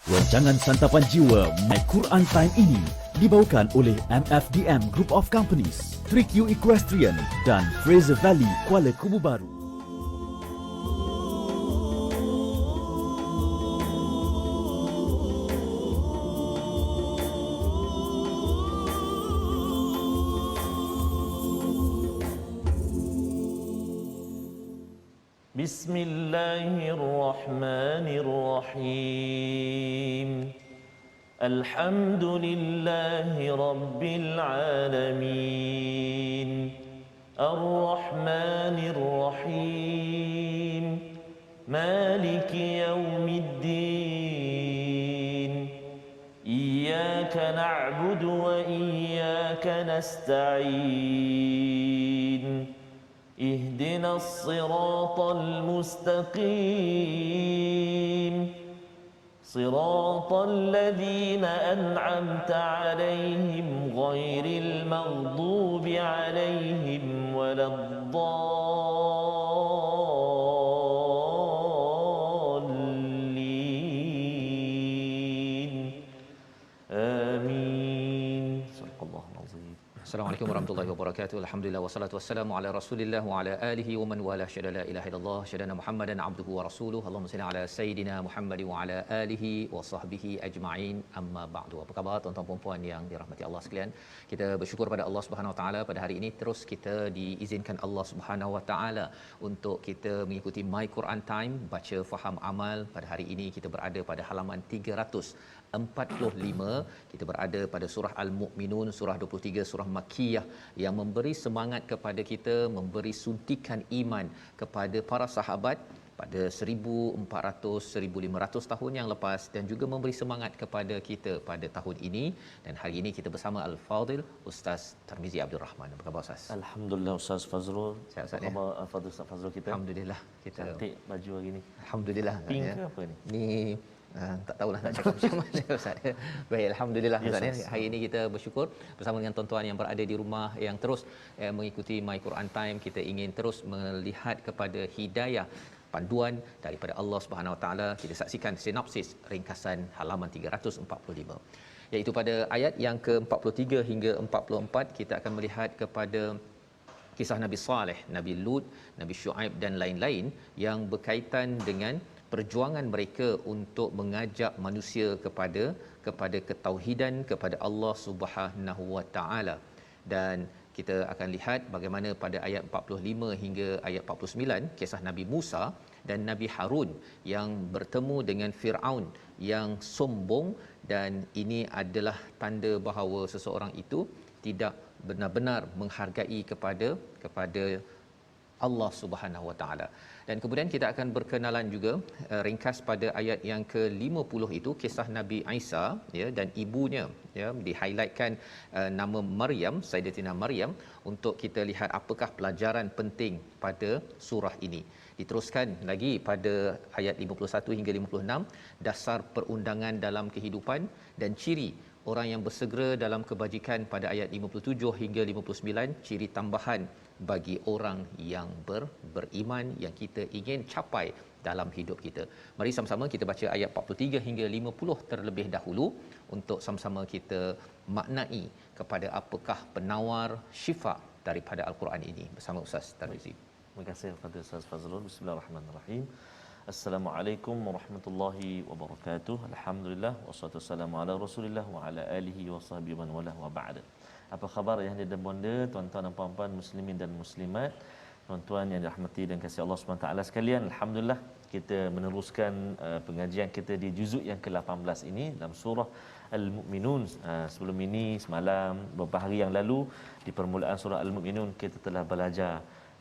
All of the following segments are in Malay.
Rancangan Santapan Jiwa My Quran Time ini dibawakan oleh MFDM Group of Companies, 3Q Equestrian dan Fraser Valley Kuala Kubu Baru. بسم الله الرحمن الرحيم الحمد لله رب العالمين الرحمن الرحيم مالك يوم الدين إياك نعبد وإياك نستعين اهدنا الصراط المستقيم صراط الذين أنعمت عليهم غير المغضوب عليهم ولا الضالين آمين صدق الله العظيم. Assalamualaikum warahmatullahi wabarakatuh. Alhamdulillah wassalatu wassalamu ala Rasulillah wa ala alihi wa man wala syada la ilaha illallah syadana Muhammadan abduhu wa rasuluhu. Allahumma salli ala sayidina Muhammad wa ala alihi wa sahbihi ajma'in. Amma ba'du. Apa khabar tuan-tuan dan puan yang dirahmati Allah sekalian? Kita bersyukur pada Allah Subhanahu wa taala pada hari ini terus kita diizinkan Allah Subhanahu wa taala untuk kita mengikuti My Quran Time baca faham amal. Pada hari ini kita berada pada halaman 345. Kita berada pada surah Al-Mu'minun, surah 23, surah Makkiyah yang memberi semangat kepada kita, memberi suntikan iman kepada para sahabat pada 1400-1500 tahun yang lepas dan juga memberi semangat kepada kita pada tahun ini. Dan hari ini kita bersama Al-Fadil Ustaz Tarmizi Abdul Rahman. Apa khabar Ustaz? Alhamdulillah Ustaz Fazrul. Sihat Ustaz Apa khabar Fadil Ustaz Fazrul kita? Alhamdulillah kita Cantik baju hari ni. Alhamdulillah Pink ya. ke apa ni? Ni tak tahulah nak cakap macam mana Ustaz. Baik, alhamdulillah Ustaz. Yes, Hari ini kita bersyukur bersama dengan tuan-tuan yang berada di rumah yang terus mengikuti My Quran Time. Kita ingin terus melihat kepada hidayah panduan daripada Allah Subhanahu Wa Taala. Kita saksikan sinopsis ringkasan halaman 345. Iaitu pada ayat yang ke-43 hingga 44 kita akan melihat kepada kisah Nabi Saleh, Nabi Lut, Nabi Shu'aib dan lain-lain yang berkaitan dengan perjuangan mereka untuk mengajak manusia kepada ketauhidan kepada Allah Subhanahu Wa Taala. Dan kita akan lihat bagaimana pada ayat 45 hingga ayat 49 kisah Nabi Musa dan Nabi Harun yang bertemu dengan Firaun yang sombong, dan ini adalah tanda bahawa seseorang itu tidak benar-benar menghargai kepada Allah Subhanahu Wa Taala. Dan kemudian kita akan berkenalan juga ringkas pada ayat yang ke-50 itu kisah Nabi Isa ya, dan ibunya ya, di-highlightkan nama Maryam, Sayyidatina Maryam, untuk kita lihat apakah pelajaran penting pada surah ini. Diteruskan lagi pada ayat 51 hingga 56 dasar perundangan dalam kehidupan dan ciri orang yang bersegera dalam kebajikan pada ayat 57 hingga 59, ciri tambahan bagi orang yang beriman yang kita ingin capai dalam hidup kita. Mari sama-sama kita baca ayat 43 hingga 50 terlebih dahulu untuk sama-sama kita maknai kepada apakah penawar syifa daripada Al-Quran ini bersama Ustaz Tarmizi. Terima kasih kepada Ustaz Fazrul. Bismillahirrahmanirrahim. Assalamualaikum warahmatullahi wabarakatuh. Alhamdulillah wassalatu wassalamu ala Rasulillah wa ala alihi wa sahbihi man wala wa ba'da. Apa khabar ayah dan bonda, tuan-tuan dan puan-puan muslimin dan muslimat, tuan-tuan yang dirahmati dan kasih Allah Subhanahu taala sekalian. Alhamdulillah kita meneruskan pengajian kita di juzuk yang ke-18 ini dalam surah Al-Mu'minun. Sebelum ini semalam beberapa hari yang lalu di permulaan surah Al-Mu'minun kita telah belajar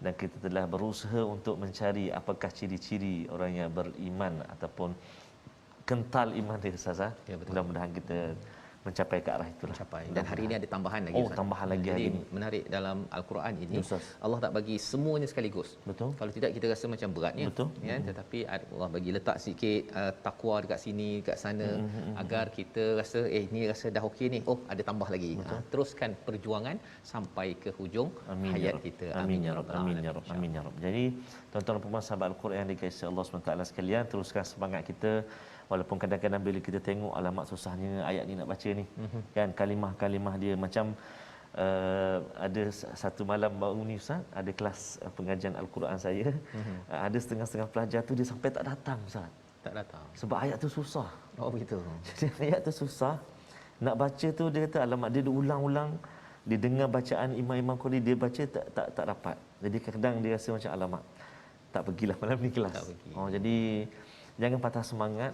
dan kita telah berusaha untuk mencari apakah ciri-ciri orang yang beriman ataupun kental iman dia Ustaz. Ya, betul. Mudah-mudahan kita mencapai ke arah itulah. Dan hari ini ada tambahan lagi. Tambahan lagi Jadi, hari ini. menarik dalam Al-Quran ini, Ustaz. Allah tak bagi semuanya sekaligus. Betul. Kalau tidak kita rasa macam beratnya. Betul. Ya, tetapi Allah bagi letak sikit takwa dekat sini, dekat sana, agar kita rasa ni rasa dah okey ni. Oh, ada tambah lagi. Teruskan perjuangan sampai ke hujung hayat kita. Amin ya rabbal alamin. Amin ya rabb. Jadi tuan-tuan dan puan sahabat Al-Quran yang dikasihi Allah SWT sekalian, teruskan semangat kita Walaupun kadang-kadang bila kita tengok alamat susahnya ayat ni nak baca ni, kan kalimah-kalimah dia macam ada satu malam baru ni Ustaz, ada kelas pengajian Al-Quran saya, ada setengah-setengah pelajar tu dia sampai tak datang Ustaz. Tak datang. Sebab ayat tu susah. Oh begitu. Jadi ayat tu susah. Nak baca tu dia kata alamat dia ulang-ulang, dia dengar bacaan imam-imam Qurani dia baca tak dapat. Jadi kadang dia rasa macam alamak tak pergilah malam ni kelas. Jadi jangan patah semangat,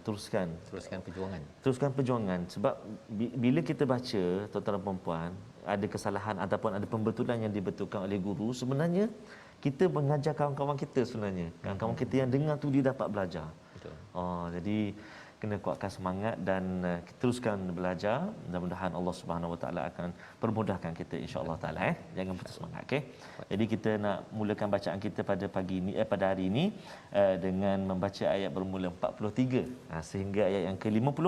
teruskan perjuangan sebab bila kita baca tuan-tuan dan puan-puan ada kesalahan ataupun ada pembetulan yang dibetulkan oleh guru, sebenarnya kita mengajar kawan-kawan kita sebenarnya. Kawan-kawan kita yang dengar tu dia dapat belajar. Betul. Jadi kena kuatkan semangat dan teruskan belajar. Mudah-mudahan Allah Subhanahu Wa Taala akan permudahkan kita insya-Allah taala. Jangan putus semangat, okey. Jadi kita nak mulakan bacaan kita pada pagi ini pada hari ini dengan membaca ayat bermula 43 sehingga ayat yang ke-50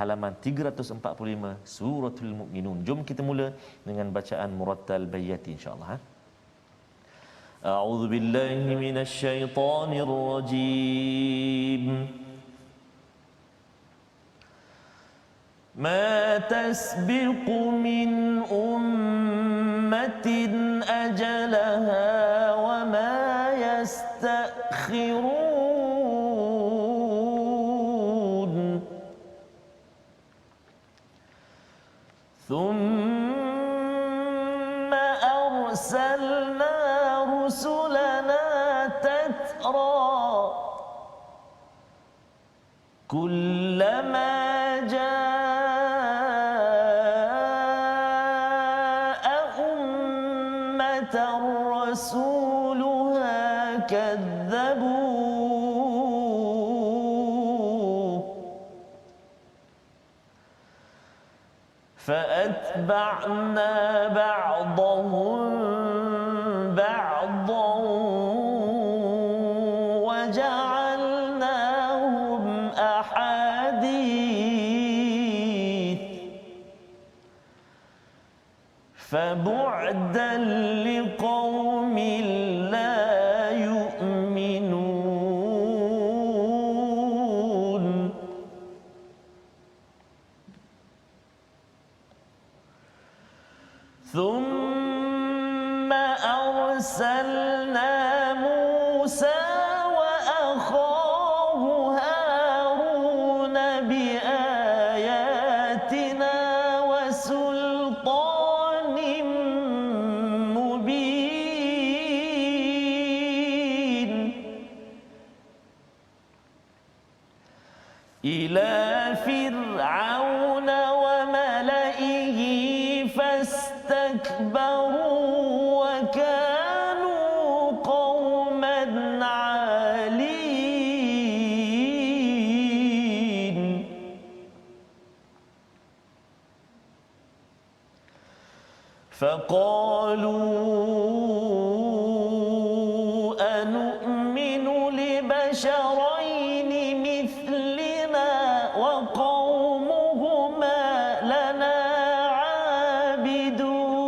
halaman 345 suratul Mukminun. Jom kita mula dengan bacaan murattal bayyati insya-Allah. A'udzu billahi minasyaitonir rajim. ما تسبق من أمة أجلها وما يستأخرون ثم أرسلنا رسلنا تترى كلما رسولها كذبوه فأتبعنا بعضهم بعضا وجعلناهم أحاديث فبعدا لقوم لا يؤمنون ثم أرسلنا موسى وأخاه هارون بآياتنا وسلطان مبين إلى فرعون وملئه فاستكبروا وكانوا قوما عالين فقالوا أنؤمن لبشرين مثلنا وقومهما لنا عابدون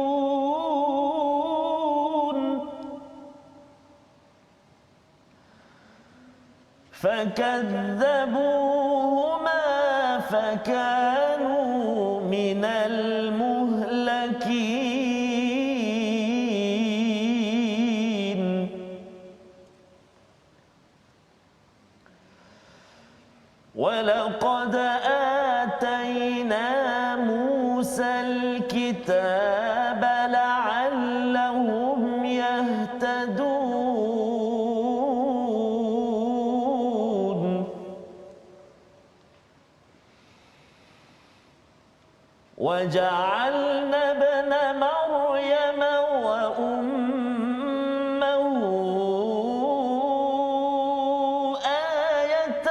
فكذبوهما فكانوا من المهلكين ولقد آتينا موسى الكتاب لعلهم يهتدون وجعلنا ابن مريم وأمه آية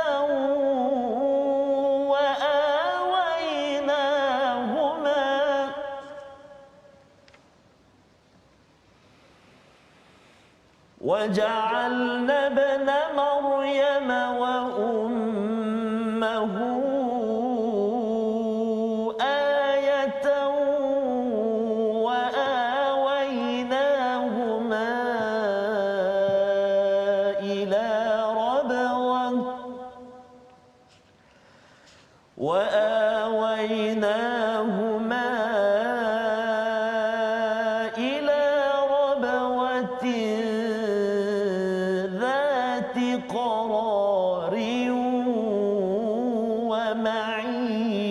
وجعلنا ابن مريم وأمه آية وآويناهما إلى ربوة وآويناهما إلى ربوة ذات قرار ومعين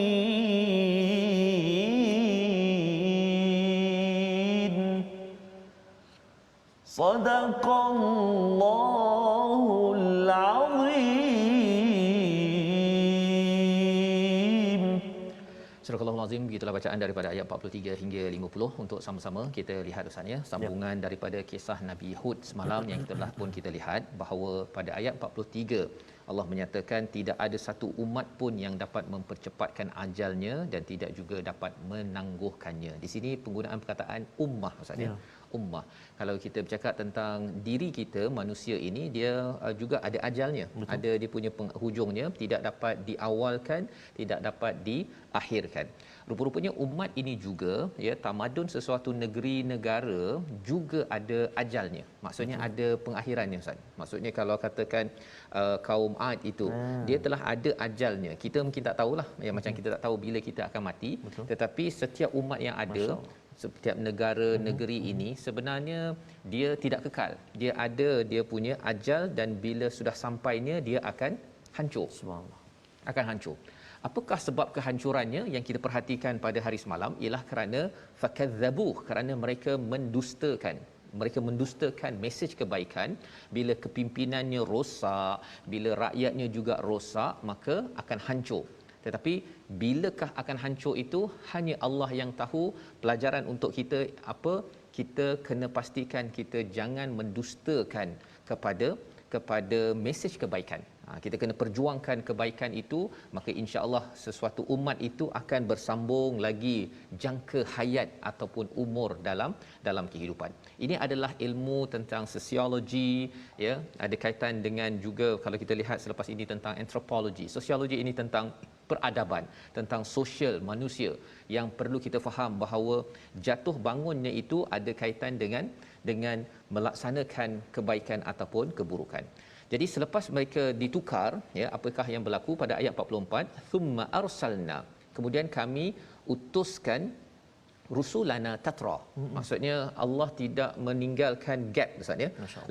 صدق الله العظيم. Surah Al-Azim, begitulah bacaan daripada ayat 43 hingga 50 untuk sama-sama kita lihat Ustaz, sambungan daripada kisah Nabi Hud semalam yang telah pun kita lihat bahawa pada ayat 43 Allah menyatakan tidak ada satu umat pun yang dapat mempercepatkan ajalnya dan tidak juga dapat menangguhkannya. Di sini penggunaan perkataan ummah Ustaz ummah. Kalau kita bercakap tentang diri kita manusia ini, dia juga ada ajalnya. Betul. Ada dia punya penghujungnya, tidak dapat diawalkan, tidak dapat diakhirkan. Rupa-rupanya umat ini juga tamadun sesuatu negeri negara juga ada ajalnya. Maksudnya betul, ada pengakhirannya Ustaz. Maksudnya kalau katakan kaum Ad itu dia telah ada ajalnya. Kita mungkin tak tahulah macam kita tak tahu bila kita akan mati. Betul. Tetapi setiap umat yang ada, setiap negara negeri ini sebenarnya dia tidak kekal. Dia ada dia punya ajal dan bila sudah sampainya dia akan hancur. Subhanallah. Akan hancur. Apakah sebab kehancurannya yang kita perhatikan pada hari semalam ialah kerana fakadzabuh, kerana mereka mendustakan mesej kebaikan. Bila kepimpinannya rosak, bila rakyatnya juga rosak, maka akan hancur. Tetapi bilakah akan hancur itu hanya Allah yang tahu. Pelajaran untuk kita apa? Kita kena pastikan kita jangan mendustakan kepada mesej kebaikan. Kita kena perjuangkan kebaikan itu, maka insya-Allah sesuatu umat itu akan bersambung lagi jangka hayat ataupun umur dalam kehidupan. Ini adalah ilmu tentang sosiologi, ada kaitan dengan juga kalau kita lihat selepas ini tentang antropologi. Sosiologi ini tentang peradaban, tentang sosial manusia yang perlu kita faham bahawa jatuh bangunnya itu ada kaitan dengan melaksanakan kebaikan ataupun keburukan. Jadi selepas mereka ditukar, apakah yang berlaku pada ayat 44? Thumma arsalna, kemudian kami utuskan rusulana tatra. Maksudnya Allah tidak meninggalkan gap Ustaz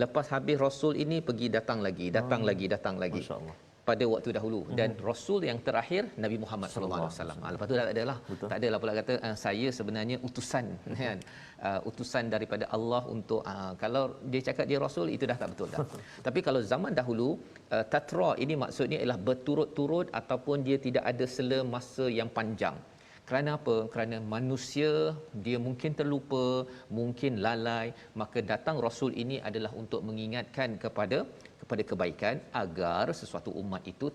Lepas habis rasul ini pergi datang lagi. Masya-Allah. Pada waktu dahulu dan rasul yang terakhir Nabi Muhammad sallallahu alaihi wasallam. Lepas tu tak adalah. Betul. Tak adalah pula kata saya sebenarnya utusan kan. Utusan daripada Allah untuk kalau dia cakap dia rasul itu dah tak betul dah. Tapi kalau zaman dahulu tatra ini maksudnya ialah berturut-turut ataupun dia tidak ada sela masa yang panjang. Kerana apa? Kerana manusia dia mungkin terlupa, mungkin lalai, maka datang rasul ini adalah untuk mengingatkan kepada kebaikan agar sesuatu umat itu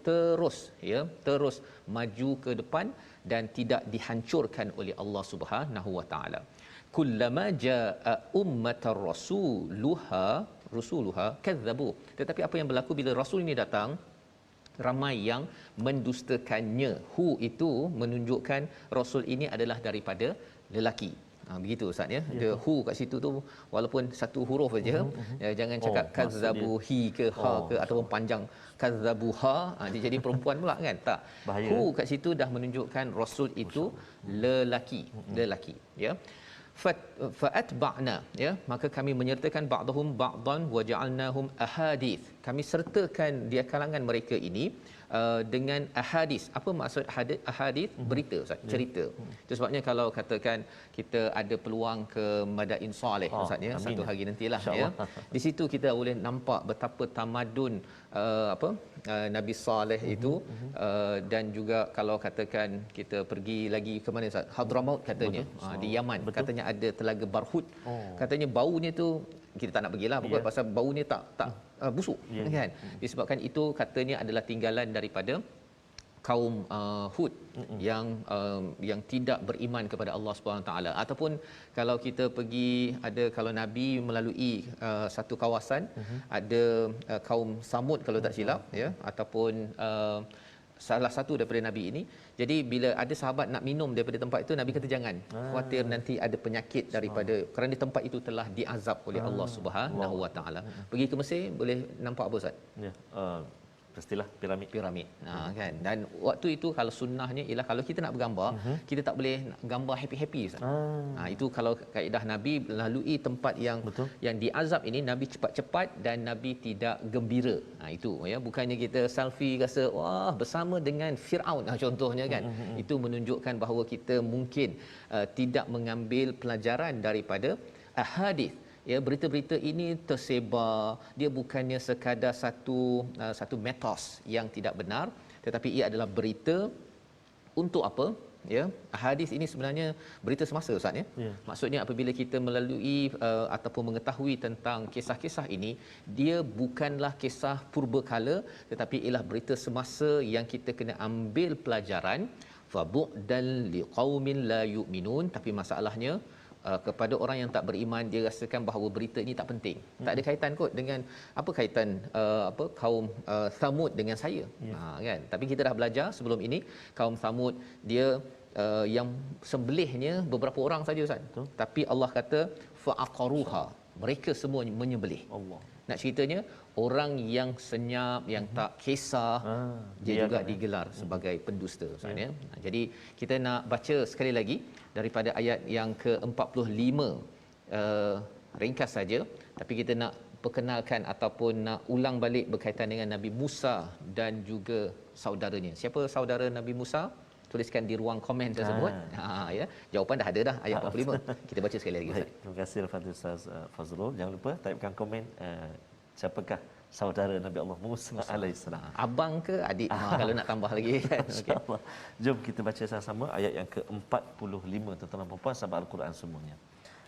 terus maju ke depan dan tidak dihancurkan oleh Allah Subhanahu wa taala. Kullama jaa ummatar rusuluha kadzabu. Tetapi apa yang berlaku bila rasul ini datang? Ramai yang mendustakannya. Hu itu menunjukkan rasul ini adalah daripada lelaki. Begitu Ustaz Dia hu kat situ tu walaupun satu huruf saja. Jangan cakap kazzabuhi ke ha ke ataupun panjang kazzabuha dia jadi perempuan pula kan. Tak. Bahaya. Hu kat situ dah menunjukkan rasul itu lelaki. Fa'atba'na maka kami menyertakan ba'dahum ba'dan wa ja'alnahum ahadith. Kami sertakan dia kalangan mereka ini dengan ahadith. Apa maksud ahadith? Berita Ustaz, cerita. Itu sebabnya kalau katakan kita ada peluang ke Madain Soleh Ustaz satu hari nantilah di situ kita boleh nampak betapa tamadun Nabi Saleh itu dan juga kalau katakan kita pergi lagi ke mana Ustaz? Hadramaut katanya. Di Yaman. Betul. Katanya ada telaga Barhut. Katanya baunya tu kita tak nak pergilah pokok pasal baunya tak busuk kan. Disebabkan itu katanya adalah tinggalan daripada kaum Hud yang tidak beriman kepada Allah Subhanahu taala. Ataupun kalau kita pergi ada kalau Nabi melalui satu kawasan ada kaum Samud kalau tak silap ataupun salah satu daripada nabi ini. Jadi bila ada sahabat nak minum daripada tempat itu, Nabi kata jangan. Khawatir nanti ada penyakit daripada kerana tempat itu telah diazab oleh Allah Subhanahu wa taala. Pergi ke Mesir boleh nampak apa Ustaz? Pastilah piramid. Kan. Dan waktu itu kalau sunnahnya ialah kalau kita nak bergambar, kita tak boleh nak gambar happy-happy Ustaz. Itu kalau kaedah Nabi lalui tempat yang diazab ini, Nabi cepat-cepat dan Nabi tidak gembira. Itu ya, bukannya kita selfie rasa wah bersama dengan Firaun contohnya kan. Itu menunjukkan bahawa kita mungkin tidak mengambil pelajaran daripada hadis. Ya, berita-berita ini tersebar, dia bukannya sekadar satu mitos yang tidak benar, tetapi ia adalah berita untuk apa? Ya, hadis ini sebenarnya berita semasa Ustaz ya. Maksudnya apabila kita melalui ataupun mengetahui tentang kisah-kisah ini, dia bukanlah kisah purbakala, tetapi ialah berita semasa yang kita kena ambil pelajaran. Fa bu'dal liqaumin la yu'minun, tapi masalahnya kepada orang yang tak beriman, dia rasakan bahawa berita ini tak penting. Tak ada kaitan kot dengan apa kaitan kaum Thamud dengan saya. Kan. Tapi kita dah belajar sebelum ini, kaum Thamud dia yang sembelihnya beberapa orang saja Ustaz. Tapi Allah kata fa'aqaruha, mereka semua menyembelih. Allah. Nak ceritanya orang yang senyap, yang tak kisah, dia juga digelar sebagai pendusta Ustaz ya. Jadi kita nak baca sekali lagi daripada ayat yang ke-45, ringkas saja, tapi kita nak perkenalkan ataupun nak ulang balik berkaitan dengan Nabi Musa dan juga saudaranya. Siapa saudara Nabi Musa? Tuliskan di ruang komen tersebut. Ya, jawapan dah ada dah, ayat 45. Kita baca sekali lagi Ustaz. Terima kasih Al-Fatihah Ustaz Fazrul. Jangan lupa typekan komen siapakah saudara Nabi Allah Musa alaihissalam. Abang ke adik? Kalau nak tambah lagi kan. Okey. Jom kita baca sama-sama ayat yang ke-45 tuan-tuan dan puan sahabat Al-Quran semuanya.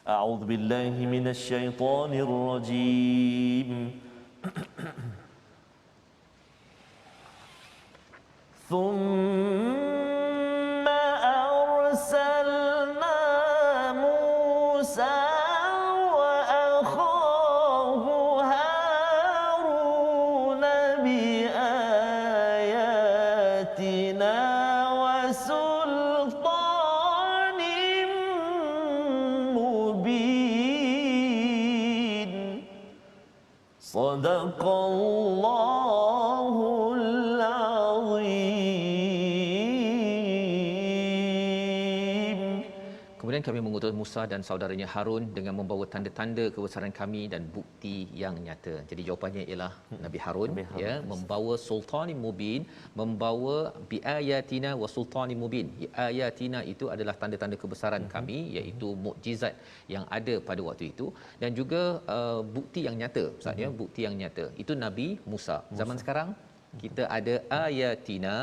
A'udzubillahi minasyaitonirrajim. ثم أرسلنا موسى وأخاه هارون بآياتنا وسلطان مبين صدق الله Kemudian kami mengutus Musa dan saudaranya Harun dengan membawa tanda-tanda kebesaran kami dan bukti yang nyata. Jadi jawapannya ialah Nabi Harun, ya, membawa sultanin mubin, membawa biayatina wa sultanin mubin. Ayatina itu adalah tanda-tanda kebesaran kami, iaitu mukjizat yang ada pada waktu itu, dan juga bukti yang nyata. Maksudnya bukti yang nyata. Itu Nabi Musa. Zaman sekarang kita ada ayatina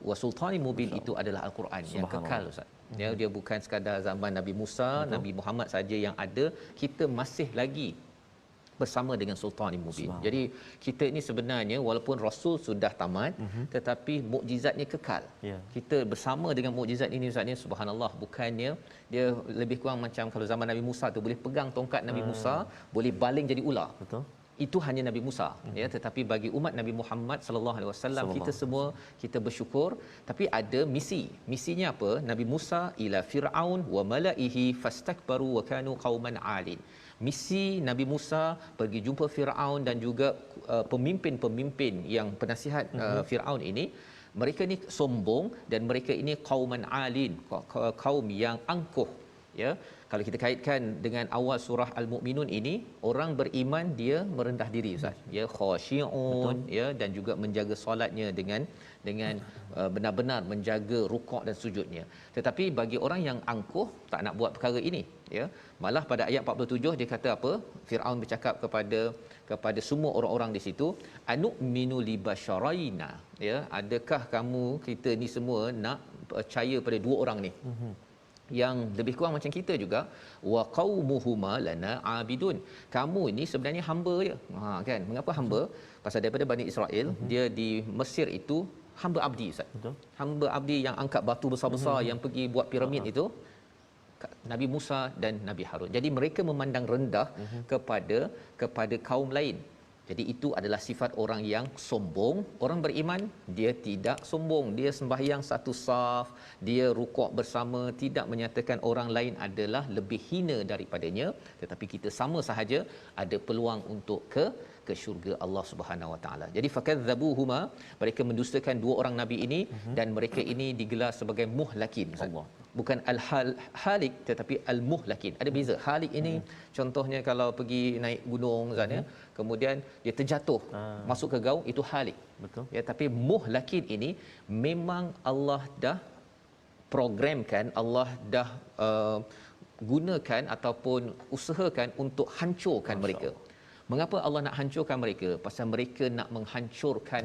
wa sultanin mubin, itu adalah Al-Quran yang kekal Ustaz. Ya, dia bukan sekadar zaman Nabi Musa, Nabi Muhammad saja yang ada, kita masih lagi bersama dengan Sultanin Mubin. Jadi kita ini sebenarnya walaupun Rasul sudah tamat, tetapi mukjizatnya kekal. Kita bersama dengan mukjizat ini Ustaz, subhanallah. Bukannya dia lebih kurang macam kalau zaman Nabi Musa tu boleh pegang tongkat Nabi Musa, boleh baling jadi ular. Betul. Itu hanya Nabi Musa, ya, tetapi bagi umat Nabi Muhammad sallallahu alaihi wasallam, kita semua kita bersyukur, tapi ada misi. Misinya apa? Nabi Musa ila Firaun wa malaihi fastakbaru wa kanu qauman 'alin. Misi Nabi Musa pergi jumpa Firaun dan juga pemimpin-pemimpin yang penasihat Firaun ini. Mereka ni sombong dan mereka ini qauman 'alin, kaum yang angkuh, ya. Kalau kita kaitkan dengan awal surah Al-Mu'minun ini, orang beriman dia merendah diri Ustaz, ya, khasyi'un, ya, dan juga menjaga solatnya dengan benar-benar menjaga rukuk dan sujudnya. Tetapi bagi orang yang angkuh, tak nak buat perkara ini, ya. Malah pada ayat 47 dia kata apa? Firaun bercakap kepada semua orang-orang di situ, anu'minu libasyaraina, ya, adakah kamu, kita ni semua nak percaya pada dua orang ni? Yang lebih kurang macam kita juga, wa qaumuhuma lana abidun, kamu ini sebenarnya hamba je. Kan, mengapa hamba? Pasal daripada Bani Israel, dia di Mesir itu hamba abdi Ustaz. Betul. Hamba abdi yang angkat batu besar-besar, yang pergi buat piramid itu Nabi Musa dan Nabi Harun. Jadi mereka memandang rendah kepada kaum lain. Jadi itu adalah sifat orang yang sombong. Orang beriman dia tidak sombong, dia sembahyang satu saf, dia rukuk bersama, tidak menyatakan orang lain adalah lebih hina daripadanya, tetapi kita sama sahaja ada peluang untuk ke syurga Allah Subhanahu Wa Taala. Jadi fakadzabuhuma, mereka mendustakan dua orang nabi ini dan mereka ini digelar sebagai muhlakin. Allah. Bukan al-halik tetapi al-muhlakin. Ada beza. Halik ini contohnya kalau pergi naik gunung Ustaz ya, kemudian dia terjatuh masuk ke gaung, itu halik. Betul. Ya, tapi muhlakin ini memang Allah dah programkan, Allah dah gunakan ataupun usahakan untuk hancurkan mereka. Mengapa Allah nak hancurkan mereka? Pasal mereka nak menghancurkan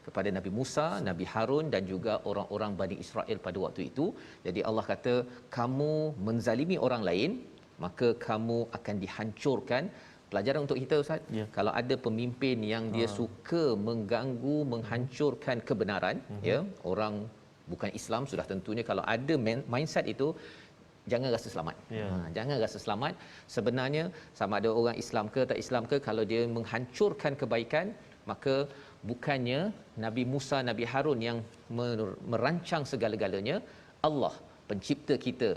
kepada Nabi Musa, Nabi Harun dan juga orang-orang Bani Israel pada waktu itu. Jadi Allah kata, kamu menzalimi orang lain, maka kamu akan dihancurkan. Pelajaran untuk kita Ustaz, kalau ada pemimpin yang dia suka mengganggu, menghancurkan kebenaran, ya, orang bukan Islam sudah tentunya kalau ada mindset itu, jangan rasa selamat. Jangan rasa selamat. Sebenarnya sama ada orang Islam ke tak Islam ke, kalau dia menghancurkan kebaikan, maka bukannya Nabi Musa, Nabi Harun yang merancang segala-galanya, Allah pencipta kita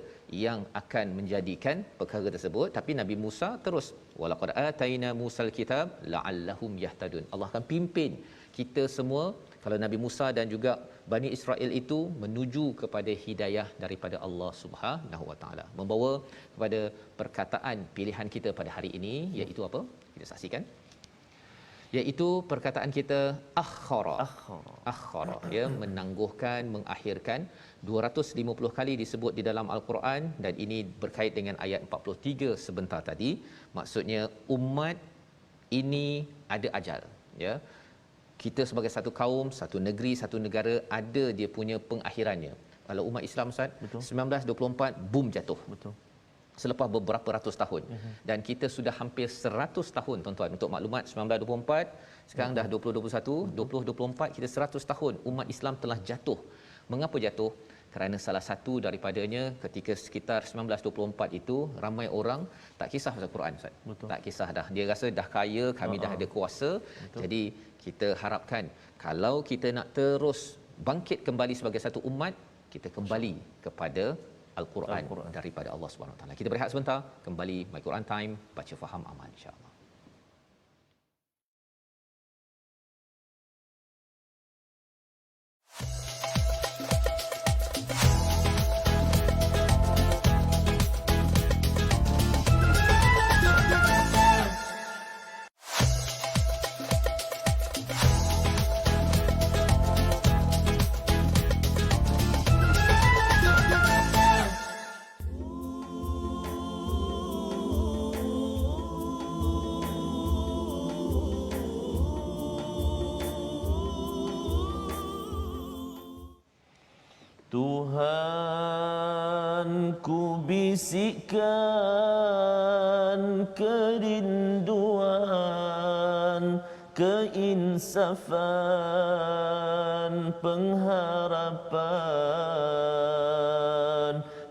yang akan menjadikan perkara tersebut. Tapi Nabi Musa terus, walaqad ataina Musal kitab la'allahum yahtadun. Allah akan pimpin kita semua, kalau Nabi Musa dan juga Bani Israel itu menuju kepada hidayah daripada Allah Subhanahu Wa Taala. Membawa kepada perkataan pilihan kita pada hari ini, iaitu apa? Kita saksikan. Iaitu perkataan kita akhara. Ya, menangguhkan, mengakhirkan. 250 kali disebut di dalam Al-Quran dan ini berkait dengan ayat 43 sebentar tadi. Maksudnya umat ini ada ajal, ya. Kita sebagai satu kaum, satu negeri, satu negara ada dia punya pengakhirannya. Kalau umat Islam Ustaz, 1924 boom jatuh. Betul. Selepas beberapa ratus tahun. Dan kita sudah hampir 100 tahun tuan-tuan. Untuk maklumat, 1924, sekarang dah 2021, 2024 kita 100 tahun umat Islam telah jatuh. Mengapa jatuh? Kerana salah satu daripadanya ketika sekitar 1924 itu, ramai orang tak kisah pasal Quran Ustaz. Tak kisah dah. Dia rasa dah kaya, kami dah ada kuasa. Betul. Jadi kita harapkan kalau kita nak terus bangkit kembali sebagai satu umat, kita kembali kepada Al-Quran daripada Allah Subhanahu Wa Taala. Kita berehat sebentar, kembali My Quran Time, baca faham amal insya-Allah. Tuhan, ku bisikkan kerinduan, keinsafan, pengharapan.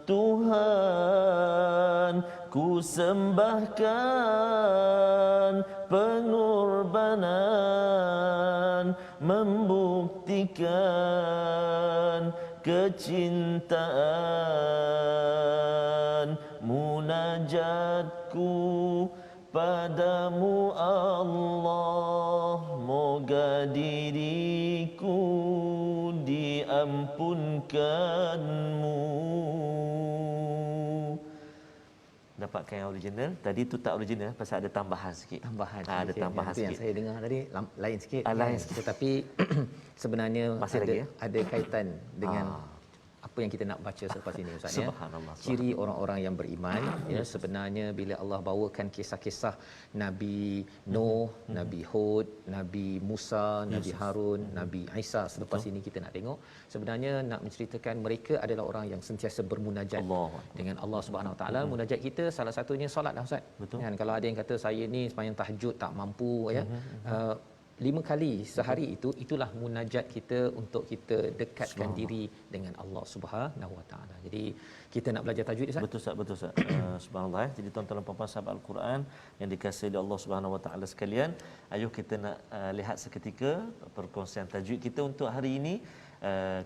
Tuhan, ku sembahkan pengorbanan, membuktikan kecintaan. Munajatku padamu Allah, moga diriku diampunkanmu. Dapatkan yang original. Tadi tu tak original pasal ada tambahan sikit. Ada tambahan sikit. Yang saya dengar tadi lain sikit. Lain sikit. Tetapi sebenarnya masih lagi, ya? Ada kaitan dengan apa yang kita nak baca selepas ini Ustaz, ya. Subhanallah. Ciri orang-orang yang beriman, ya, sebenarnya bila Allah bawakan kisah-kisah Nabi Nuh, Nabi Hud, Nabi Musa, Nabi Harun, Nabi Isa, selepas ini kita nak tengok sebenarnya nak menceritakan mereka adalah orang yang sentiasa bermunajat dengan Allah Subhanahu Wa Taala. Munajat kita salah satunya solat dah Ustaz. Kan, kalau ada yang kata saya ni sembahyang tahajud tak mampu, ya. 5 kali sehari itulah munajat kita untuk kita dekatkan diri dengan Allah Subhanahu Wa Taala. Jadi kita nak belajar tajwid Ustaz. Betul Ustaz. Subhanallah. Jadi tuan-tuan dan puan-puan sahabat Al-Quran yang dikasihi oleh Allah Subhanahu Wa Taala sekalian, ayuh kita nak lihat seketika perkongsian tajwid kita untuk hari ini.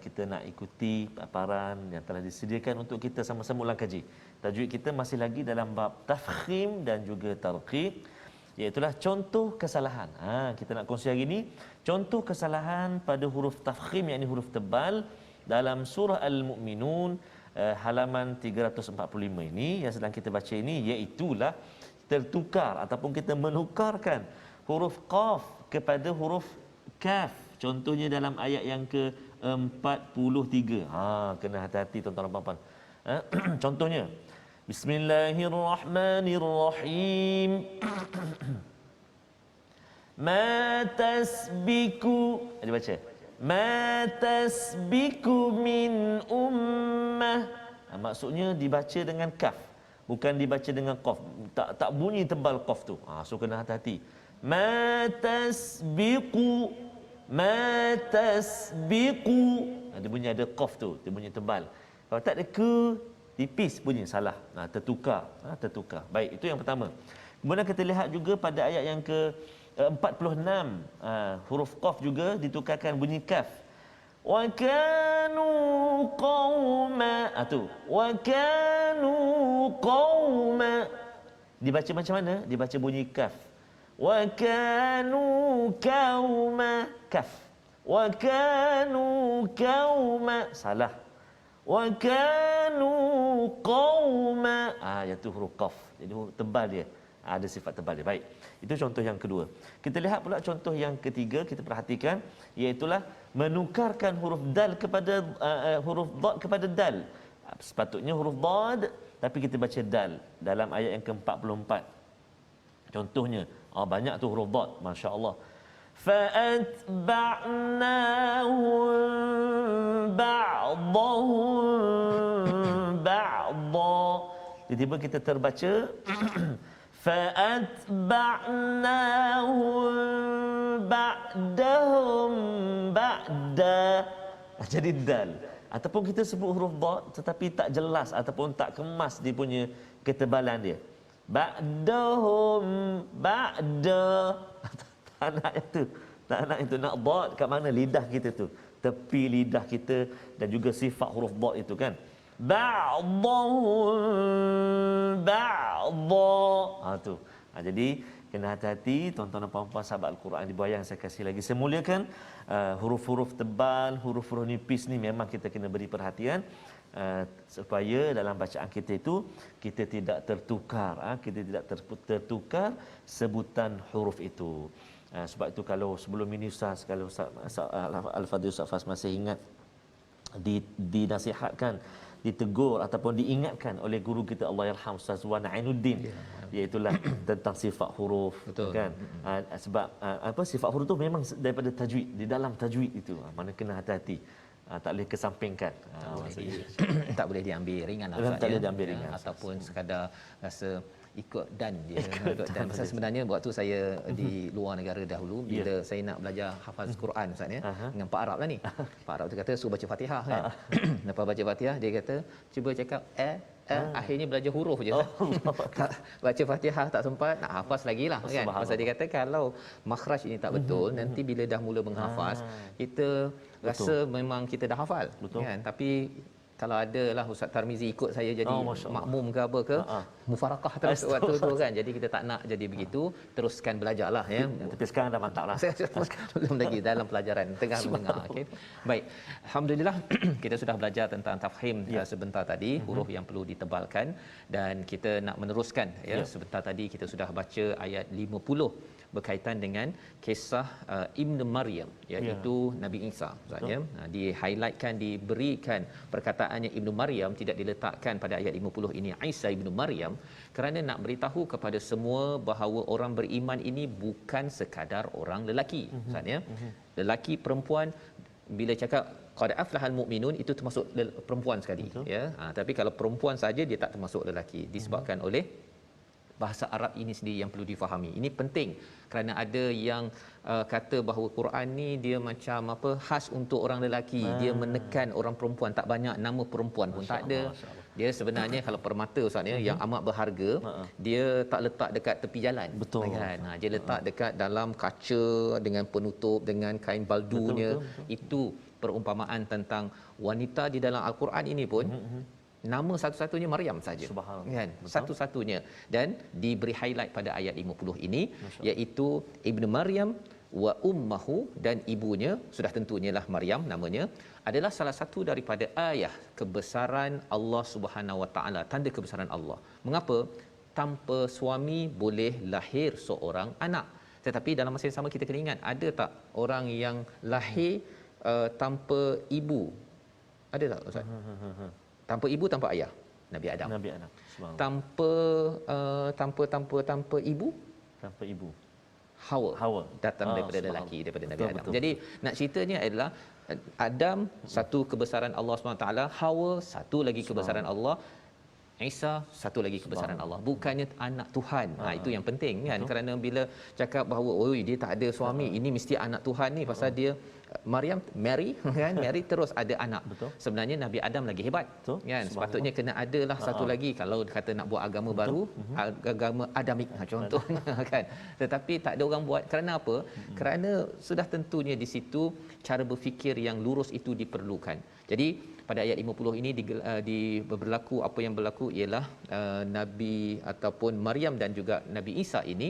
Kita nak ikuti paparan yang telah disediakan untuk kita sama-sama ulang kaji. Tajwid kita masih lagi dalam bab tafkhim dan juga tarqiq. Iaitulah contoh kesalahan. Kita nak kongsi hari ini contoh kesalahan pada huruf tafkhim, yakni huruf tebal dalam surah Al-Mu'minun halaman 345 ini yang sedang kita baca ini, iaitulah tertukar ataupun kita menukarkan huruf qaf kepada huruf kaf. Contohnya dalam ayat yang ke-43. Kena hati-hati tuan-tuan dan puan-puan. Contohnya Bismillahirrahmanirrahim. Ma tasbiku. Dia baca. Ma tasbiku min ummah. Maksudnya dibaca dengan kaf, bukan dibaca dengan qaf. Tak bunyi tebal qaf tu. So kena hati-hati. Ma tasbiku. Ma tasbiku. Dia bunyi ada qaf tu, dia bunyi tebal. Kalau tak ada ke, tipis bunyi, salah. Tertukar. Baik, itu yang pertama. Kemudian kita lihat juga pada ayat yang ke-46, huruf qaf juga ditukarkan bunyi kaf. Wa kanu qauma. Tu. Wa kanu qauma. Dibaca macam mana? Dibaca bunyi kaf. Wa kanu qauma. Kaf. Wa kanu qauma. Salah. Wa kanu qauma. Iaitu huruf qaf. Jadi huruf tebal dia. Ada sifat tebal dia. Baik. Itu contoh yang kedua. Kita lihat pula contoh yang ketiga, kita perhatikan, iaitulah menukarkan huruf dal kepada huruf dad kepada dal. Sepatutnya huruf dad tapi kita baca dal dalam ayat yang ke-44. Contohnya, banyak tu huruf dad, masya-Allah. Fa'atba'nahum ba'dahum ba'dha. Tiba-tiba kita terbaca fa'atba'nahum ba'dahum ba'da. Jadi dal. Ataupun kita sebut huruf dad tetapi tak jelas ataupun tak kemas dia punya ketebalan dia. Ba'dahum ba'da. Tak nak itu. Tak nak itu. Nak dad kat mana? Lidah kita tu. Tepi lidah kita dan juga sifat huruf dad itu kan. Ba'dahum ba'dha. Tu. Jadi kena hati-hati tuan-tuan dan puan-puan sahabat Al-Quran di bawah yang saya kasih lagi. Saya muliakan huruf-huruf tebal, huruf-huruf nipis ni memang kita kena beri perhatian supaya dalam bacaan kita itu kita tidak tertukar, kita tidak tertukar sebutan huruf itu. Sebab itu kalau sebelum ini Ustaz, kalau Ustaz Al-Fadhil Ustaz Fas masih ingat dinasihatkan, ditegur ataupun diingatkan oleh guru kita Allahyarham Ustaz Wan Ainuddin, iaitulah tentang sifat huruf. Betul. Kan. Sebab sifat huruf tu memang daripada tajwid, di dalam tajwid itu mana kena hati-hati. Tak boleh kesampingkan. Tak boleh diambil ringan lah, tak boleh diambil ringan ataupun sekadar rasa ikut dan dia dan pasal sebenarnya waktu saya di luar negara dahulu, bila saya nak belajar hafaz Quran Ustaz ya, dengan Pak Arab lah ni. Pak Arab tu kata suruh baca Fatihah kan. Lepas baca Fatihah dia kata cuba cakap akhirnya belajar huruf je. Tak baca Fatihah tak sempat, nak hafaz lagi lah kan. Pasal dia kata kalau makhraj ini tak betul, nanti bila dah mula menghafaz kita rasa memang kita dah hafal kan, tapi kalau ada lah Ustaz Tarmizi ikut saya jadi makmum ke apa ke, mufarakah terus waktu tu kan. Jadi kita tak nak jadi begitu, teruskan belajarlah ya. Tapi sekarang dah mantap lah. Belum lagi dalam pelajaran tengah mendengar. Okey. Baik. Alhamdulillah kita sudah belajar tentang tafhim sebentar tadi, huruf yang perlu ditebalkan, dan kita nak meneruskan ya. Sebentar tadi kita sudah baca ayat 50 berkaitan dengan kisah Ibn Maryam, iaitu Nabi Isa maksudnya. Di-highlightkan, diberikan perkataannya Ibn Maryam, tidak diletakkan pada ayat 50 ini Isa Ibn Maryam, kerana nak beritahu kepada semua bahawa orang beriman ini bukan sekadar orang lelaki maksudnya. Lelaki, perempuan, bila cakap qad aflahal mu'minun itu termasuk perempuan sekali. Ya. Tapi kalau perempuan saja dia tak termasuk lelaki, disebabkan oleh bahasa Arab ini sendiri yang perlu difahami. Ini penting kerana ada yang kata bahawa Quran ni dia macam khas untuk orang lelaki, dia menekan orang perempuan, tak banyak nama perempuan pun tak ada. Dia sebenarnya kalau permata Ustaz ya, yang amat berharga, dia tak letak dekat tepi jalan. Betul. Kan? Dia letak dekat dalam kaca dengan penutup dengan kain baldunya. Betul. Itu perumpamaan tentang wanita di dalam Al-Quran ini pun nama satu-satunya Maryam saja. Subhanallah. Kan? Betul. Satu-satunya, dan diberi highlight pada ayat 50 ini, iaitu Ibnu Maryam wa ummuhu, dan ibunya sudah tentunya lah Maryam namanya, adalah salah satu daripada ayat kebesaran Allah Subhanahu Wa Taala, tanda kebesaran Allah. Mengapa? Tanpa suami boleh lahir seorang anak. Tetapi dalam masa yang sama kita kena ingat, ada tak orang yang lahir tanpa ibu? Ada tak Ustaz? Tanpa ibu, tanpa ayah? Nabi Adam. Nabi Adam. Subhanallah. Tanpa ibu? Tanpa ibu. Hawa datang daripada subhanallah. lelaki, daripada Nabi Betul, Adam. betul. Jadi nak ceritanya adalah Adam satu kebesaran Allah SWT, Hawa satu lagi kebesaran Allah, Isa satu lagi kebesaran Allah. Bukannya anak Tuhan. Itu yang penting kan. Betul. Kerana bila cakap bahawa dia tak ada suami, ini mesti anak Tuhan ni pasal dia Maryam Mary kan, Mary terus ada anak. Betul. Sebenarnya Nabi Adam lagi hebat. Betul. Kan, sepatutnya kena adalah satu lagi kalau kata nak buat agama baru, agama Adamik contohnya kan. Tetapi tak ada orang buat. Kerana apa? Kerana sudah tentunya di situ cara berfikir yang lurus itu diperlukan. Jadi pada ayat 50 ini berlaku, apa yang berlaku ialah Nabi ataupun Maryam dan juga Nabi Isa ini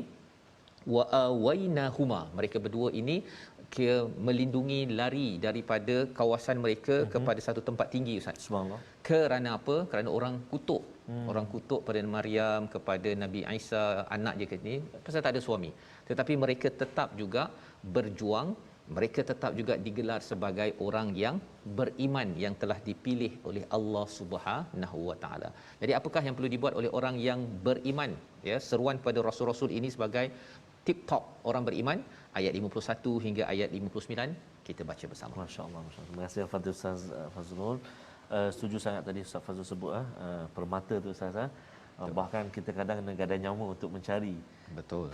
wa awainahuma, mereka berdua ini melindungi, lari daripada kawasan mereka kepada satu tempat tinggi, Ustaz. Subhanallah. Kerana apa? Kerana orang kutuk. Orang kutuk pada Maryam, kepada Nabi Isa, anak dia ni pasal tak ada suami. Tetapi mereka tetap juga berjuang, mereka tetap juga digelar sebagai orang yang beriman, yang telah dipilih oleh Allah Subhanahu Wa Taala. Jadi apakah yang perlu dibuat oleh orang yang beriman? Ya, seruan pada rasul-rasul ini sebagai tip-top orang beriman, ayat 51 hingga ayat 59 kita baca bersama. Masya-Allah, masya-Allah. Terima kasih Fadil Ustaz Fazrul. Setuju sangat tadi Ustaz Fazrul sebut permata tu Ustaz. Bahkan kita kadang kena gadai nyawa untuk mencari. Betul.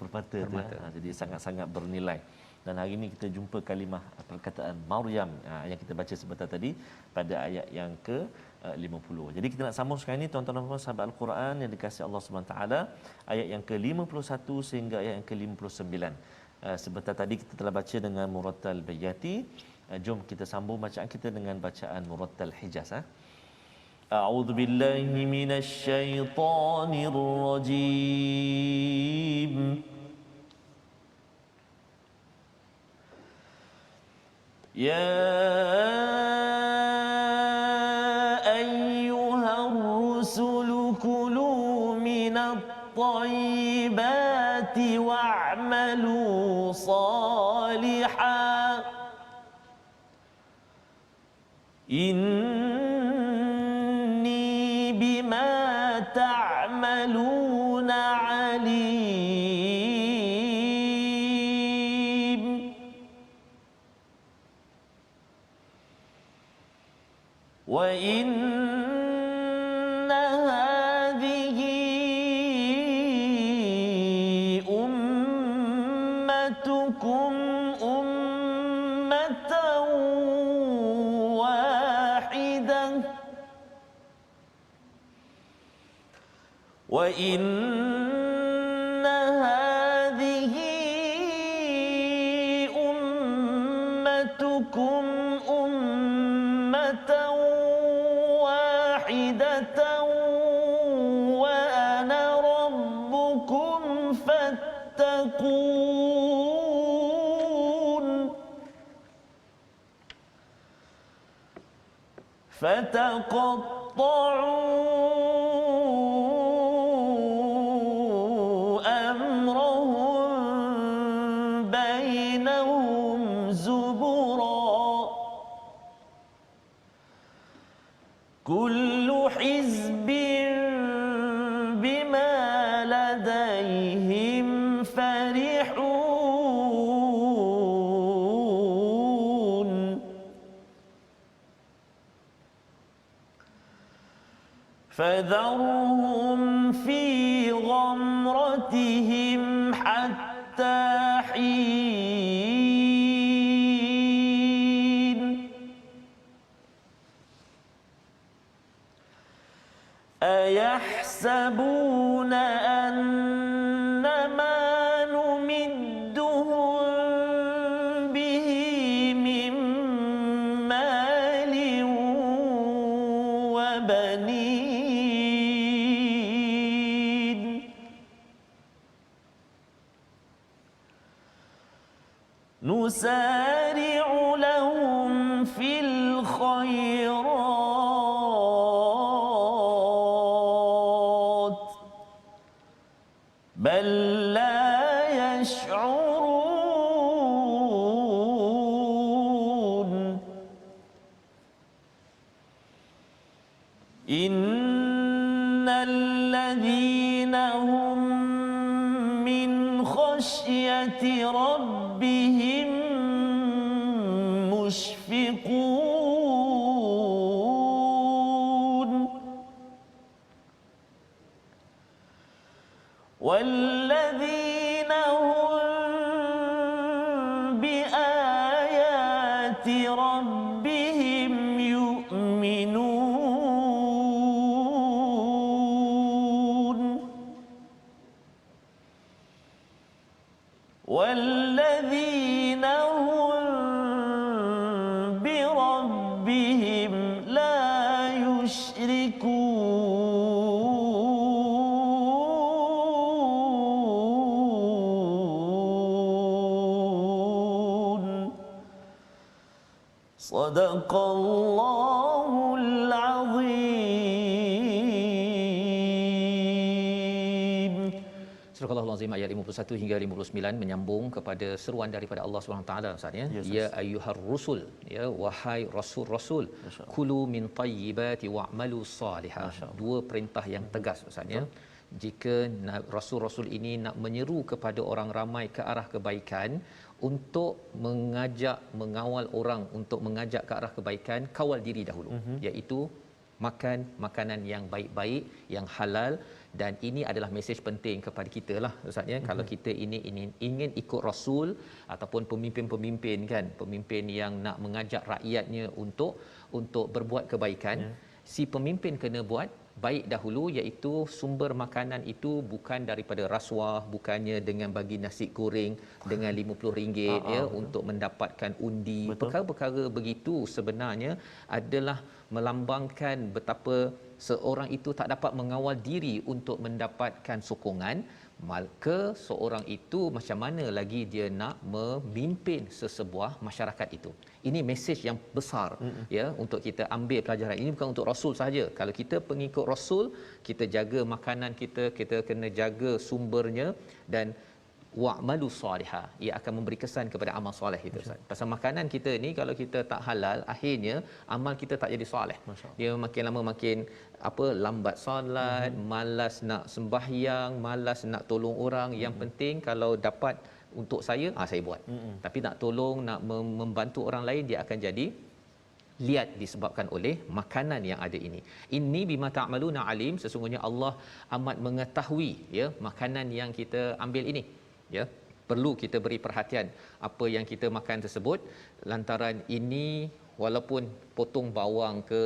Permata. Jadi sangat-sangat bernilai. Dan hari ini kita jumpa kalimah perkataan Maryam yang kita baca sebentar tadi pada ayat yang ke-50. Jadi kita nak sambung sekarang ini tuan-tuan dan puan sahabat Al-Quran yang dikasihi Allah Subhanahu taala, ayat yang ke-51 sehingga ayat yang ke-59. Sebentar tadi kita telah baca dengan Murattal Bayati. Jom kita sambung bacaan kita dengan bacaan Murattal Hijaz. A'udzu billahi minasy syaithanir rajim. يا أيها الرسل كلوا من الطيبات واعملوا صالحا إني بما تعملون عليم وإن هذه أمتكم أمة واحدة وإن هذه أمتكم أمة واحدة وأنا ربكم فاتقون فتقطعوا أمرهم بينهم زبرا كل حزب بما لديهم فرحون فذرهم في غمرتهم حتى حين أيحسبون أن ما نمدهم به من مال بنين نسارع لهم في الخيرات بل لا يشعرون إن الذين هم من خشية ربهم مشفقون والذين هم بآيات ربهم يؤمنون والذين هم بربهم لا يشركون صدق الله العظيم. Surah Al-Azim ayat 51 hingga 59 menyambung kepada seruan daripada Allah Subhanahu Taala Ustaz ya. Ya ayyuhar rusul, ya wahai rasul-rasul, kulu min tayyibati wa'malu salihah. Dua perintah yang tegas Ustaz ya. Jika rasul-rasul ini nak menyeru kepada orang ramai ke arah kebaikan, untuk mengajak, mengawal orang untuk mengajak ke arah kebaikan, kawal diri dahulu, iaitu makan makanan yang baik-baik, yang halal. Dan ini adalah mesej penting kepada kita lah Ustaz ya. Kalau kita ini ingin ikut Rasul ataupun pemimpin-pemimpin kan, pemimpin yang nak mengajak rakyatnya untuk berbuat kebaikan, si pemimpin kena buat baik dahulu, iaitu sumber makanan itu bukan daripada rasuah, bukannya dengan bagi nasi goreng dengan RM50 ya untuk mendapatkan undi. Perkara-perkara begitu sebenarnya adalah melambangkan betapa seorang itu tak dapat mengawal diri untuk mendapatkan sokongan, maka seorang itu macam mana lagi dia nak memimpin sesebuah masyarakat itu. Ini mesej yang besar ya untuk kita ambil pelajaran. Ini bukan untuk Rasul sahaja. Kalau kita pengikut Rasul, kita jaga makanan kita, kita kena jaga sumbernya, dan wa'malu salihah, ia akan memberi kesan kepada amal soleh kita Ustaz. Pasal makanan kita ni kalau kita tak halal, akhirnya amal kita tak jadi soleh. Dia makin lama makin lambat solat, malas nak sembahyang, malas nak tolong orang. Yang penting kalau dapat untuk saya buat. Tapi nak tolong, nak membantu orang lain, dia akan jadi liat disebabkan oleh makanan yang ada ini. Inni bima ta'maluna alim, sesungguhnya Allah amat mengetahui ya makanan yang kita ambil ini. Ya, perlu kita beri perhatian apa yang kita makan tersebut. Lantaran ini walaupun potong bawang ke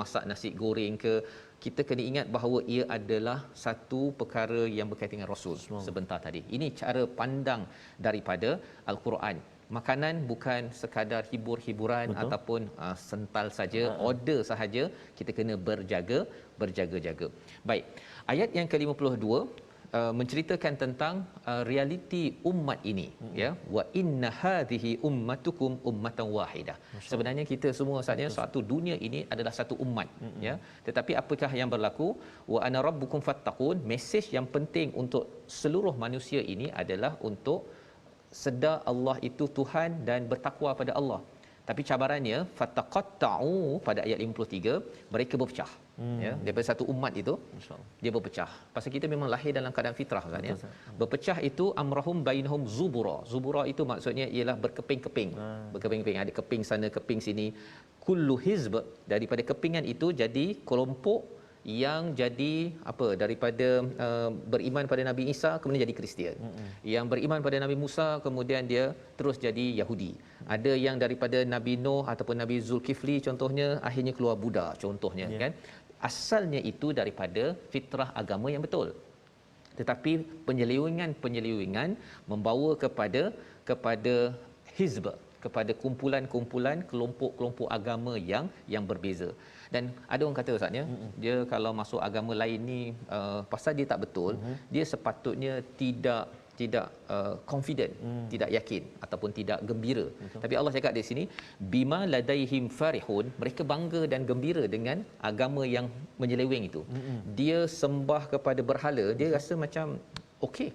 masak nasi goreng ke, kita kena ingat bahawa ia adalah satu perkara yang berkaitan dengan Rasul sebentar tadi. Ini cara pandang daripada Al-Quran. Makanan bukan sekadar hibur-hiburan ataupun sental saja, order sahaja. Kita kena berjaga-jaga. Baik, ayat yang ke-52 menceritakan tentang realiti umat ini ya, wa inna hadhihi ummatukum ummatan wahidah. Sebenarnya kita semua saatnya satu dunia ini adalah satu umat ya, tetapi apakah yang berlaku? Wa ana rabbukum fattaqun. Mesej yang penting untuk seluruh manusia ini adalah untuk sedar Allah itu Tuhan dan bertakwa pada Allah. Tapi cabarannya fataqatta'u pada ayat 53, mereka berpecah. Ya, daripada satu umat itu dia berpecah. Pasal kita memang lahir dalam keadaan fitrah kan ya. Berpecah itu amrahum bainahum zubura. Zubura itu maksudnya ialah berkeping-keping. Berkeping-keping, ada keping sana, keping sini. Kullu hizb, daripada kepingan itu jadi kelompok yang jadi daripada beriman pada Nabi Isa kemudian jadi Kristian. Yang beriman pada Nabi Musa kemudian dia terus jadi Yahudi. Ada yang daripada Nabi Nuh ataupun Nabi Zulkifli contohnya akhirnya keluar Buddha contohnya kan. Asalnya itu daripada fitrah agama yang betul. Tetapi penyelewengan membawa kepada hizb, kepada kumpulan-kumpulan kelompok-kelompok agama yang berbeza. Dan ada orang kata ustaz ya, dia kalau masuk agama lain ni pasal dia tak betul, dia sepatutnya tidak confident, tidak yakin ataupun tidak gembira. Betul. Tapi Allah cakap di sini bima ladaihim farihun, mereka bangga dan gembira dengan agama yang menyeleweng itu. Dia sembah kepada berhala, dia rasa macam okey.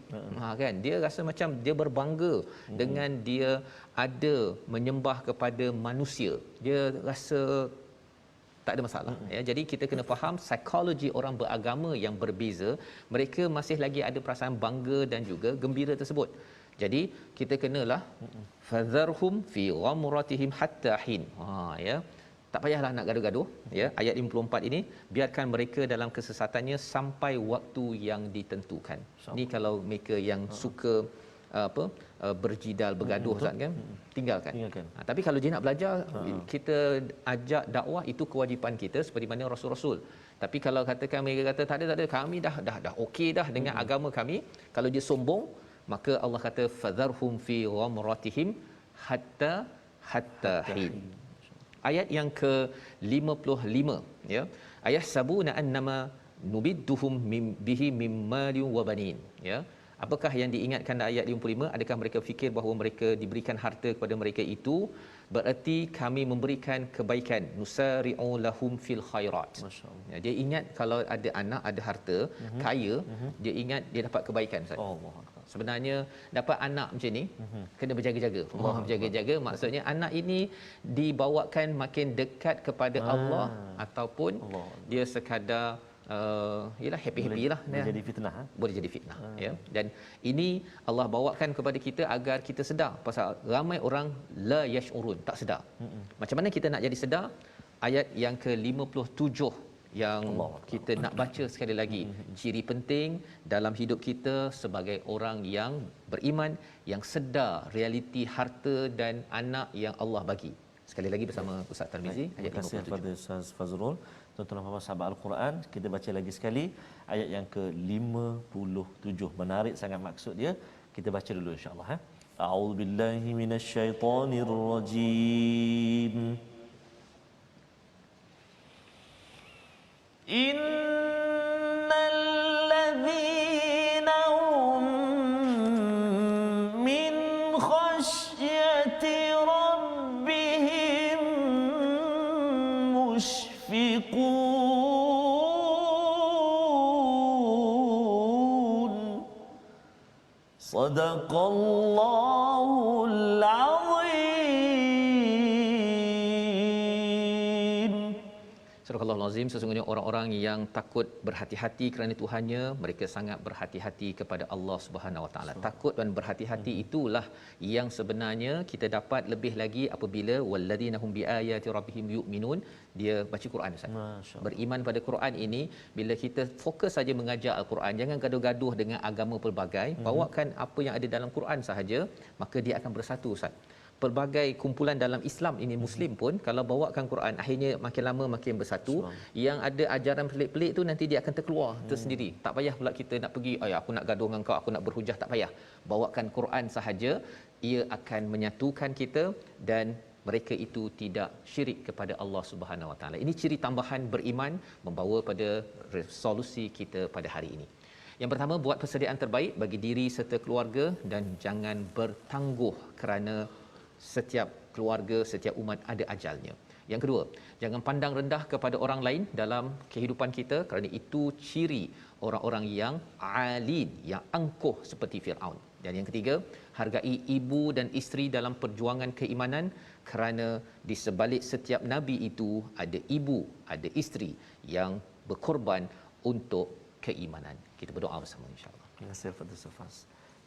Kan, dia rasa macam dia berbangga dengan dia ada menyembah kepada manusia. Dia rasa tak ada masalah ya. Jadi kita kena faham psikologi orang beragama yang berbeza, mereka masih lagi ada perasaan bangga dan juga gembira tersebut. Jadi kita kenalah fadharhum fi ghamratihim hatta hin. Ya, tak payahlah nak gaduh-gaduh ya. Ayat 54 ini, biarkan mereka dalam kesesatannya sampai waktu yang ditentukan. Ni kalau mereka yang suka berjidal, bergaduh Ustaz kan, tinggalkan. Tapi kalau dia nak belajar, kita ajak dakwah, itu kewajipan kita seperti mana rasul-rasul. Tapi kalau katakan mereka kata tak ada kami dah okey dah dengan agama kami, kalau dia sombong, maka Allah kata fadharhum fi ghamratihim hatta hin. Ayat yang ke-55 ya, ayat sabuna annama nubidduhum bihi mimmal wa banin ya. Apakah yang diingatkan dalam ayat 55? Adakah mereka fikir bahawa mereka diberikan harta kepada mereka itu bererti kami memberikan kebaikan, nusari'u lahum fil khairat. Ya, dia ingat kalau ada anak, ada harta, kaya, dia ingat dia dapat kebaikan Ustaz. Sebenarnya dapat anak macam ni kena berjaga-jaga. Allah berjaga-jaga, maksudnya anak ini dibawakan makin dekat kepada Allah ataupun dia sekadar ialah happy-happy lah, boleh jadi fitnah, boleh jadi fitnah ya. Dan ini Allah bawakan kepada kita agar kita sedar, pasal ramai orang la yash'urun, tak sedar. Macam mana kita nak jadi sedar? Ayat yang ke-57 yang kita nak baca sekali lagi. Ciri penting dalam hidup kita sebagai orang yang beriman, yang sedar realiti harta dan anak yang Allah bagi. Sekali lagi bersama Ustaz Tarmizi, ayat 57. Terima kasih kepada Ustaz Fazrul. Tuan-tuan dan puan sahabat Al-Quran, kita baca lagi sekali ayat yang ke-57. Menarik sangat maksud dia. Kita baca dulu insya-Allah. A'udzubillahi minasyaitonirrajim. Innal ladzina hum min khasyati rabbihim mushfiqun. Sadaqallahul azim. Surah Al-Azim, sesungguhnya orang-orang yang takut berhati-hati kerana Tuhannya, mereka sangat berhati-hati kepada Allah Subhanahu Wa Taala. Takut dan berhati-hati itulah yang sebenarnya kita dapat lebih lagi apabila walladzina hum biayati rabbihim yu'minun, dia baca Quran Ustaz. Beriman pada Quran ini, bila kita fokus saja mengajar Al-Quran, jangan gaduh-gaduh dengan agama pelbagai, bawakan apa yang ada dalam Quran sahaja, maka dia akan bersatu Ustaz. Pelbagai kumpulan dalam Islam ini Muslim pun kalau bawakan Quran, akhirnya makin lama makin bersatu. Yang ada ajaran pelik-pelik tu nanti dia akan terkeluar tersendiri. Tak payah pula kita nak pergi, aku nak gaduh dengan kau, aku nak berhujah, tak payah. Bawakan Quran sahaja, ia akan menyatukan kita dan mereka itu tidak syirik kepada Allah Subhanahu Wa Taala. Ini ciri tambahan beriman membawa pada resolusi kita pada hari ini. Yang pertama, buat persediaan terbaik bagi diri serta keluarga dan jangan bertangguh kerana setiap keluarga, setiap umat ada ajalnya. Yang kedua, jangan pandang rendah kepada orang lain dalam kehidupan kita kerana itu ciri orang-orang yang alin, yang angkuh seperti Firaun. Dan yang ketiga, hargai ibu dan isteri dalam perjuangan keimanan kerana di sebalik setiap nabi itu ada ibu, ada isteri yang berkorban untuk keimanan. Kita berdoa bersama insya-Allah. Ya sifat sifas.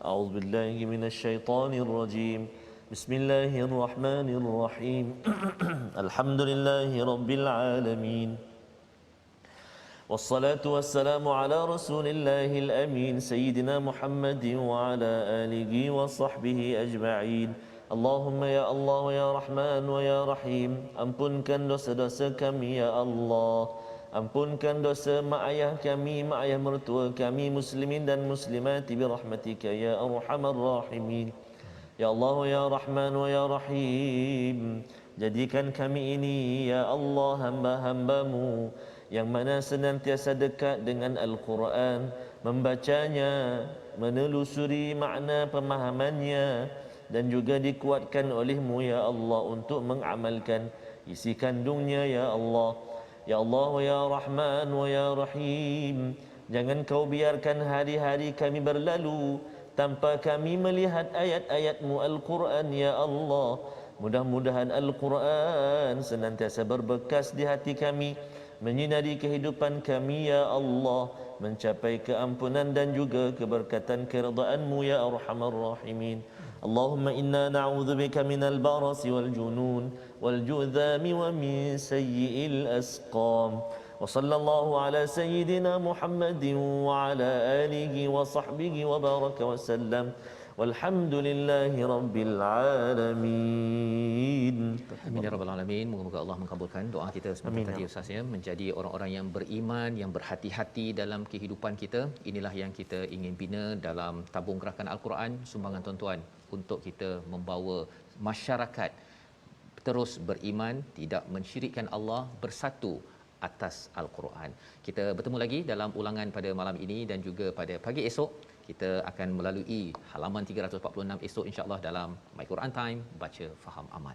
A'udzubillahi minasyaitonirrajim. Bismillahirrahmanirrahim. Alhamdulillahi rabbil alamin. Wassalatu wassalamu ala rasulillahil amin sayyidina Muhammadin wa ala alihi wa sahbihi ajma'in. Allahumma ya Allah ya Rahman wa ya Rahim, ampunkan dosa-dosa kami ya Allah. Ampunkan dosa mak ayah kami, mak ayah mertua kami, muslimin dan muslimat bi rahmatika ya arhamar rahimin. Ya Allah ya Rahman wa ya Rahim, jadikan kami ini ya Allah hamba-hambamu yang mana senantiasa dekat dengan Al-Quran, membacanya, menelusuri makna pemahamannya, dan juga dikuatkan olehmu ya Allah untuk mengamalkan isi kandungnya ya Allah. Ya Allah ya Rahman wa ya Rahim, jangan kau biarkan hari-hari kami berlalu tanpa kami melihat ayat-ayat-Mu Al-Quran ya Allah. Mudah-mudahan Al-Quran senantiasa berbekas di hati kami, menyinari kehidupan kami ya Allah, mencapai keampunan dan juga keberkatan keridaan-Mu ya Arhamar Rahimin. Allahumma inna na'udzubika minal barasi wal junun wal ju'dzami wa min sayyi'il asqam. Wa sallallahu ala sayyidina Muhammadin wa ala alihi wa sahbihi wa baraka wa sallam. Walhamdulillahi rabbil alamin. Amin ya rabbal alamin. Moga-moga Allah mengabulkan doa kita sebentar tadi Ustaz ya, menjadi orang-orang yang beriman, yang berhati-hati dalam kehidupan kita. Inilah yang kita ingin bina dalam tabung gerakan Al-Quran, sumbangan tuan-tuan untuk kita membawa masyarakat terus beriman, tidak mensyirikkan Allah, bersatu atas Al-Quran. Kita bertemu lagi dalam ulangan pada malam ini dan juga pada pagi esok. Kita akan melalui halaman 346 esok insya-Allah dalam My Quran Time, baca faham amal.